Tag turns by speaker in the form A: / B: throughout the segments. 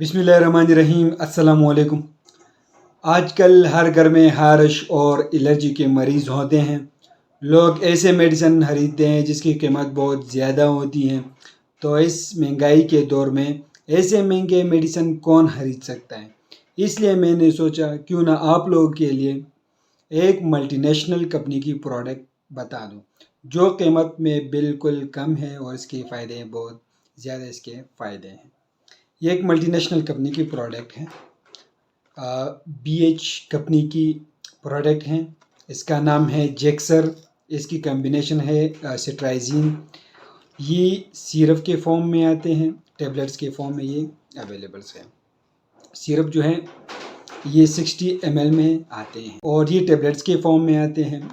A: बिस्मिल्लाहिर्रहमानिर्रहीम। अस्सलाम वालेकुम। आजकल हर घर में हारश और एलर्जी के मरीज़ होते हैं। लोग ऐसे मेडिसिन खरीदते हैं जिसकी कीमत बहुत ज़्यादा होती है। तो इस महंगाई के दौर में ऐसे महंगे मेडिसिन कौन खरीद सकता है, इसलिए मैंने सोचा क्यों ना आप लोगों के लिए एक मल्टीनेशनल कंपनी की प्रोडक्ट बता दूं जो कीमत में बिल्कुल कम है और इसके फ़ायदे बहुत ज़्यादा इसके फ़ायदे हैं। ये एक मल्टीनेशनल कंपनी की प्रोडक्ट है, BH कंपनी की प्रोडक्ट है। इसका नाम है जेक्सर। इसकी कॉम्बिनेशन है सिट्राइजीन। ये सिरप के फॉर्म में आते हैं, टेबलेट्स के फॉर्म में ये अवेलेबल्स है। सिरप जो है ये 60 ml में आते हैं और ये टेबलेट्स के फॉर्म में आते हैं।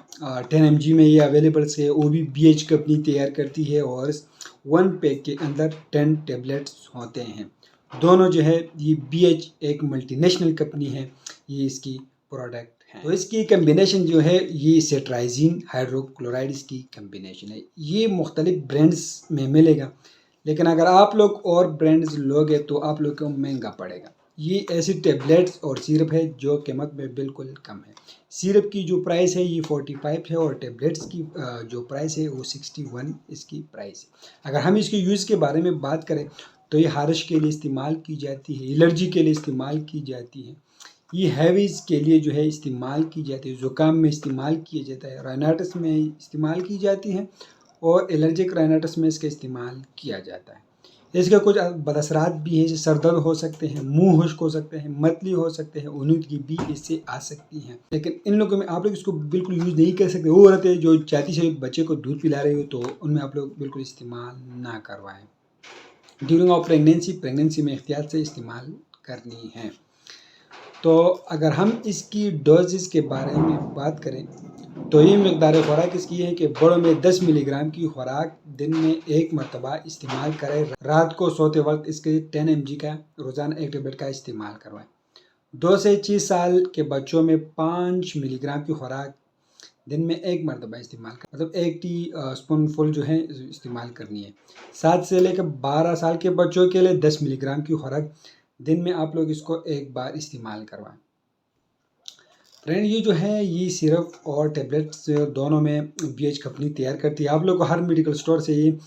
A: 10 mg में ये अवेलेबल्स है। वो भी BH कंपनी तैयार करती है और 1 पैक के अंदर 10 टेबलेट्स होते हैं। दोनों जो है ये BH एक मल्टीनेशनल कंपनी है, ये इसकी प्रोडक्ट है। तो इसकी कम्बिनेशन जो है ये सेट्राइजीन हाइड्रोक्लोराइड इसकी कम्बिनेशन है। ये मुख्तलिफ ब्रांड्स में मिलेगा, लेकिन अगर आप लोग और ब्रांड्स लोगे तो आप लोग को महंगा पड़ेगा। ये ऐसी टेबलेट्स और सिरप है जो कीमत में बिल्कुल कम है। सिरप की जो प्राइस है ये 45 है और टेबलेट्स की जो प्राइस है वो 61 इसकी प्राइस है। अगर हम इसके यूज़ के बारे में बात करें तो ये हारिश के लिए इस्तेमाल की जाती है, एलर्जी के लिए इस्तेमाल की जाती है, ये हैवीज़ के लिए जो है इस्तेमाल की जाती है, ज़ुकाम में इस्तेमाल किया जाता है, राइनाइटिस में इस्तेमाल की जाती है और एलर्जिक राइनाइटिस में इसका इस्तेमाल किया जाता है। इसके कुछ बदअसरात भी हैं, जैसे सर दर्द हो सकते हैं, मुंह खुश्क हो सकते हैं, मतली हो सकते हैं, उलूदगी भी इससे आ सकती हैं। लेकिन इन लोगों में आप लोग इसको बिल्कुल यूज़ नहीं कर सकते। वो औरतें जो चाहती से बच्चे को दूध पिला रही हो तो उनमें आप लोग बिल्कुल इस्तेमाल ना करवाएं। ड्यूरिंग ऑफ प्रेगनेंसी में एहतियात से इस्तेमाल करनी है। तो अगर हम इसकी डोजेस के बारे में बात करें तो ये मकदार खुराक इसकी है कि बड़ों में 10 मिलीग्राम की खुराक दिन में एक मरतबा इस्तेमाल करें। रात को सोते वक्त इसके 10 mg का रोज़ाना एक टेबलेट का इस्तेमाल करवाएं। 2 से 6 साल के बच्चों में 5 मिलीग्राम की खुराक दिन में एक मरतबा इस्तेमाल कर, मतलब 1 टी स्पून फुल जो है इस्तेमाल करनी है। 7 से लेकर 12 साल के बच्चों के लिए 10 मिलीग्राम की खुराक दिन में आप लोग इसको एक बार इस्तेमाल करवाएं। फ्रेंड, ये जो है ये सिरप और टेबलेट्स दोनों में BH कंपनी तैयार करती है। आप लोग को हर मेडिकल स्टोर से ये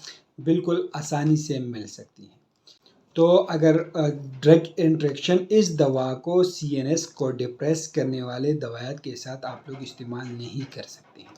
A: बिल्कुल आसानी से मिल सकती है। तो अगर ड्रग इंट्रैक्शन इस दवा को CNS को डिप्रेस करने वाले दवाइयात के साथ आप लोग इस्तेमाल नहीं कर सकते हैं।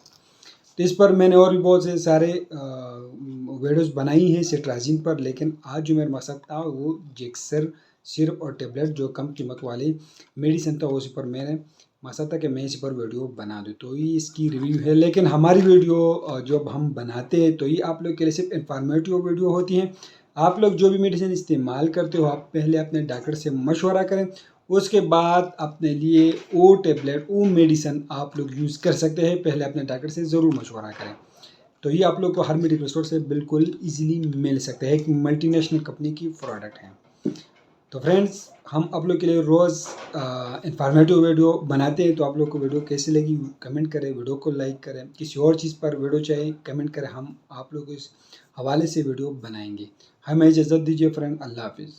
A: तो इस पर मैंने और भी बहुत से सारे वीडियोस बनाई हैं सिट्राजिन पर, लेकिन आज जो मेरा मकसद था वो जेक्सर सिरप और टेबलेट जो कम कीमत वाली मेडिसिन था उसी पर मैंने मकसद था कि मैं इस पर वीडियो बना दूँ। तो ये इसकी रिव्यू है, लेकिन हमारी वीडियो जब हम बनाते हैं तो ये आप लोग के लिए सिर्फ इंफॉर्मेटिव वीडियो होती हैं। आप लोग जो भी मेडिसिन इस्तेमाल करते हो आप पहले अपने डॉक्टर से मशवरा करें, उसके बाद अपने लिए वो टेबलेट वो मेडिसिन आप लोग यूज़ कर सकते हैं। पहले अपने डॉक्टर से ज़रूर मशवरा करें। तो ये आप लोग को हर मेडिकल स्टोर से बिल्कुल इजीली मिल सकता है। एक मल्टीनेशनल कंपनी की प्रोडक्ट है। तो फ्रेंड्स, हम आप लोग के लिए रोज़ इंफॉर्मेटिव वीडियो बनाते हैं। तो आप लोग को वीडियो कैसी लगी कमेंट करें, वीडियो को लाइक करें। किसी और चीज़ पर वीडियो चाहिए कमेंट करें, हम आप लोग इस हवाले से वीडियो बनाएंगे। हमें इजाज़त दीजिए फ्रेंड, अल्लाह हाफिज़।